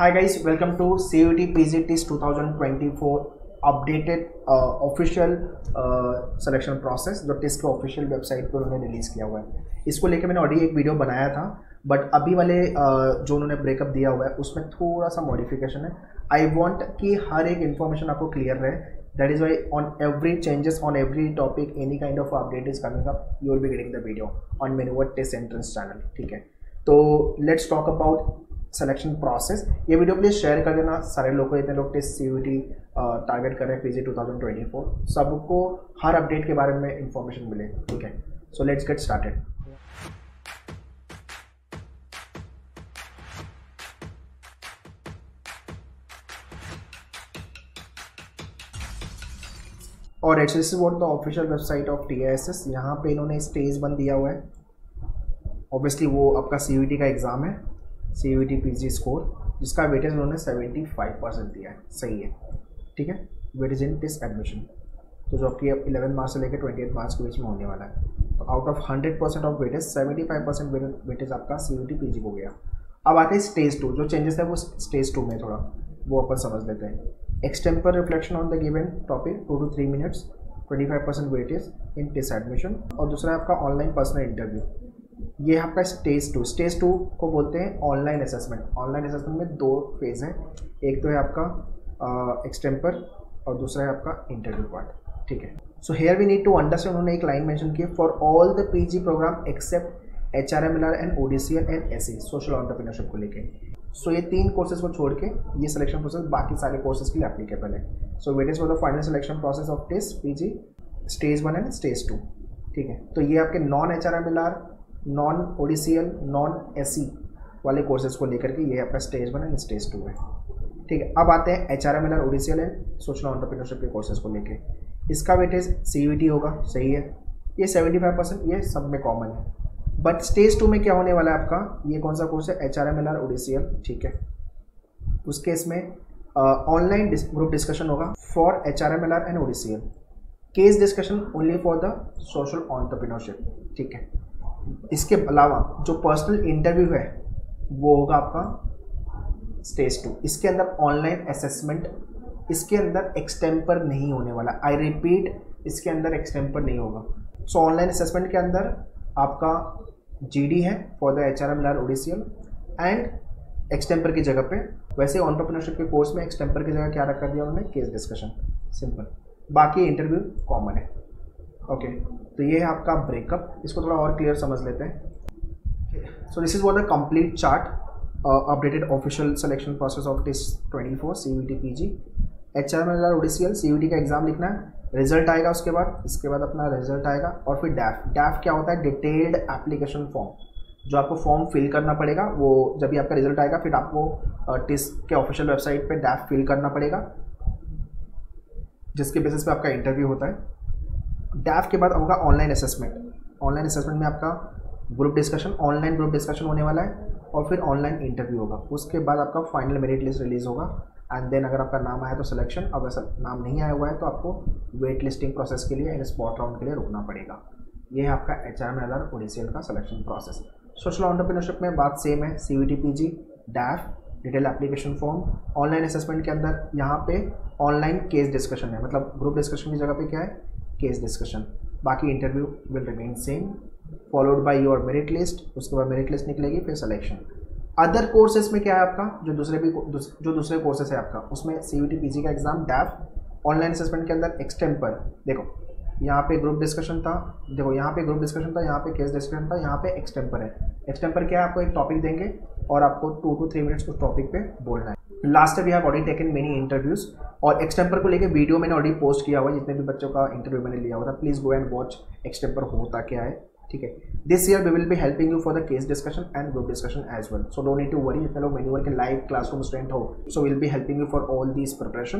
Hi guys, welcome to CUET PGT's 2024 updated official selection process जो test के official website पर उन्होंने release किया हुआ है। इसको लेकर मैंने ऑलरेडी एक वीडियो बनाया था, बट अभी वाले जो उन्होंने ब्रेकअप दिया हुआ है उसमें थोड़ा सा मॉडिफिकेशन है। आई वांट कि हर एक इन्फॉर्मेशन आपको क्लियर रहे, that is why on every changes on every topic any kind of update is coming up, you will be getting the video on मेन्यूवर्ड टेस्ट एंट्रेंस चैनल। ठीक है, तो let's talk about selection process. ये video please share कर देना सारे लोगों को, इतने लोग टेस्ट सीयूईटी टारगेट कर रहे हैं पीजी 2024, सबको हर अपडेट के बारे में इंफॉर्मेशन मिले। ठीक है, सो लेट्स गेट स्टार्टेड। और it's this is what the official website of TISS। यहाँ पे इन्होंने स्टेज 1 दिया हुआ है। ऑब्वियसली वो आपका सीयूईटी का एग्जाम है, CUET PG स्कोर, जिसका वेटेज उन्होंने 75% दिया है। सही है, ठीक है। वेटेज इन टेस्ट एडमिशन, तो जो आपकी 11 मार्च से लेकर 28 मार्च के बीच में होने वाला है, तो out of 100% of weightage 75% weightage आपका CUET PG को गया। अब आते हैं स्टेज 2। जो चेंजेस है वो स्टेज 2 में थोड़ा वो अपन समझ लेते हैं। Extempore reflection on the given topic 2 to 3 minutes, 25% weightage in test admission. और दूसरा है आपका ऑनलाइन पर्सनल इंटरव्यू। ये आपका स्टेज 2। स्टेज 2 को बोलते हैं ऑनलाइन असेसमेंट। ऑनलाइन असेसमेंट में 2 फेज़ हैं, एक तो है आपका एक्सटेम्पर और दूसरा है आपका इंटरव्यू पार्ट। ठीक है, so here we need to understand, उन्होंने एक लाइन मेंशन की, for all the PG programme except HRMLR and ODCL and SE social entrepreneurship को लेके। सो ये 3 कोर्सेज को छोड़ के ये सिलेक्शन प्रोसेस बाकी सारे कोर्सेज के लिए एप्लीकेबल है। So weight is for the final selection process of test PG stage 1 and stage 2। ठीक है, तो ये आपके non HRMLR, non ODCL, non SE वाले कोर्सेज को लेकर के ये आपका स्टेज 1 एंड स्टेज 2 है। ठीक है, अब आते हैं HRMLR, ODCL and social entrepreneurship के कोर्सेज को लेके। इसका वेटेज CUET होगा, सही है। ये 75% ये सब में कॉमन है। बट स्टेज 2 में क्या होने वाला है आपका, ये कौन सा कोर्स है, HRMLR ODCL। ठीक है, उस केस में ऑनलाइन ग्रुप डिस्कशन होगा for HRMLR and ODCL, case discussion only for the social entrepreneurship. ठीक है, इसके अलावा जो पर्सनल इंटरव्यू है वो होगा आपका स्टेज 2। इसके अंदर ऑनलाइन असेसमेंट, इसके अंदर एक्सटेम्पर नहीं होने वाला। आई रिपीट, इसके अंदर एक्सटेम्पर नहीं होगा। सो ऑनलाइन असेसमेंट के अंदर आपका GD है for the HRMLR ODCL and extempore की जगह पे, वैसे एंटरप्रेन्योरशिप के कोर्स में एक्सटेम्पर की जगह क्या रख कर दिया उन्होंने, केस डिस्कशन। सिंपल, बाकी इंटरव्यू कॉमन है। ओके, तो ये है आपका ब्रेकअप। इसको थोड़ा और क्लियर समझ लेते हैं। So this is what the complete chart updated official selection process of test 24 CUET PG HRMLR ODCL। CUET का एग्जाम लिखना है, रिजल्ट आएगा उसके बाद अपना रिजल्ट आएगा, और फिर डैफ क्या होता है, डिटेल्ड एप्लीकेशन फॉर्म, जो आपको फॉर्म फिल करना पड़ेगा। वो जब भी आपका रिजल्ट आएगा फिर आपको टेस्ट के ऑफिशियल वेबसाइट पे डैफ फिल करना पड़ेगा, जिसके बेसिस पे आपका इंटरव्यू होता है। डैफ के बाद होगा ऑनलाइन असेसमेंट। ऑनलाइन असेसमेंट में आपका group discussion, online group discussion होने वाला है, और फिर ऑनलाइन इंटरव्यू होगा। उसके बाद आपका फाइनल मेरिट लिस्ट रिलीज होगा, एंड देन अगर आपका नाम आया तो सिलेक्शन, अब ऐसा नाम नहीं आया हुआ है तो आपको वेट लिस्टिंग प्रोसेस के लिए, स्पॉट राउंड के लिए रुकना पड़ेगा। ये है आपका HRMLR ODCL का सिलेक्शन प्रोसेस। सोशल एंटरप्रेन्योरशिप में बात सेम है, CUET PG डैफ detail application form. Online assessment के अंदर यहाँ पे ऑनलाइन केस डिस्कशन है, मतलब ग्रुप डिस्कशन की जगह पे क्या है, केस डिस्कशन। बाकी interview will remain same, followed by your merit list. उसके बाद मेरिट लिस्ट निकलेगी, फिर सिलेक्शन। अदर कोर्सेज में क्या है आपका, जो दूसरे कोर्सेज है आपका, उसमें CUET PG का एग्जाम डैफ, ऑनलाइन असेसमेंट के अंदर एक्सटेम्पर। देखो यहाँ पे ग्रुप डिस्कशन था, देखो यहाँ पे ग्रुप डिस्कशन था, यहाँ पे केस डिस्कशन था, यहाँ पे एक्सटेम्पर है। एक्सटेम्पर क्या है, आपको एक टॉपिक देंगे और आपको 2 to 3 minutes उस टॉपिक पे बोलना है। Last we have already taken many interviews, और एक्सटेम्पर को लेके वीडियो मैंने ऑलरेडी पोस्ट किया हुआ है, जितने भी बच्चों का इंटरव्यू मैंने लिया हुआ था। Please go and watch extempore होता क्या है। ठीक है, this year we will be helping you for the case discussion and group discussion as well, so don't need to worry. जितने लोग मेन्यूवर्ड के लाइव क्लासरूम स्टूडेंट हो, so will be helping you for all these preparation.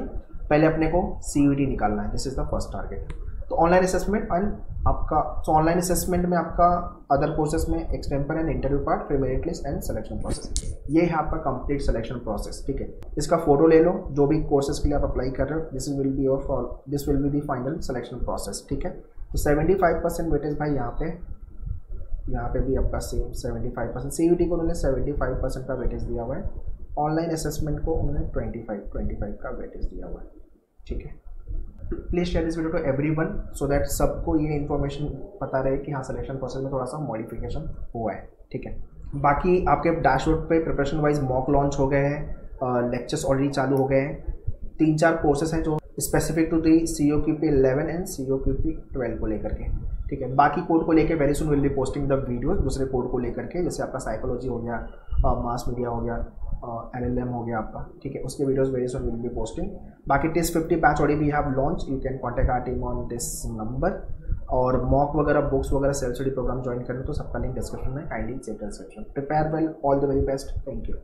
पहले अपने को CUET निकालना है, this is the first target. तो ऑनलाइन असेसमेंट एंड आपका, सो ऑनलाइन असेसमेंट में आपका अदर कोर्सेज में एक्सटेम्पर एंड इंटरव्यू पार्ट, फिर merit list and selection process. ये है आपका कंप्लीट सिलेक्शन प्रोसेस। ठीक है, इसका फोटो ले लो, जो भी कोर्सेज के लिए आप अप्लाई कर रहे हो, this will be the final selection process. ठीक है, तो 75% वेटेज भाई यहाँ पे भी आपका सेम 75%। CUET को उन्होंने 75% का वेटेज दिया हुआ है, ऑनलाइन असेसमेंट को उन्होंने 25 का वेटेज दिया हुआ है, ठीक है। Please share this video to everyone so that सबको ये इन्फॉर्मेशन पता रहे कि हाँ सिलेक्शन प्रोसेस में थोड़ा सा मॉडिफिकेशन हुआ है, ठीक है। बाकी आपके डैशबोर्ड पे प्रिपरेशन वाइज मॉक लॉन्च हो गए हैं, लेक्चर्स ऑलरेडी चालू हो गए हैं, 3-4 कोर्सेज हैं जो specific to the COQP 11 and COQP 12 को लेकर के, ठीक है। बाकी कोड को लेकर very soon will be posting the video दूसरे कोड को लेकर के, जैसे आपका साइकोलॉजी हो गया, मास मीडिया हो गया, LLM हो गया आपका, ठीक है, उसके videos very soon will be posting. बाकी TIS 50 batch already we have launch, you can contact our team on this number. और मॉक वगैरह बुक्स वगैरह सेल्फ स्टडी प्रोग्राम ज्वाइन करें तो सबका लिंक डिस्क्रिप्शन में, काइंडली चेक कर सकते हैं। Prepare well, all the very best, thank you.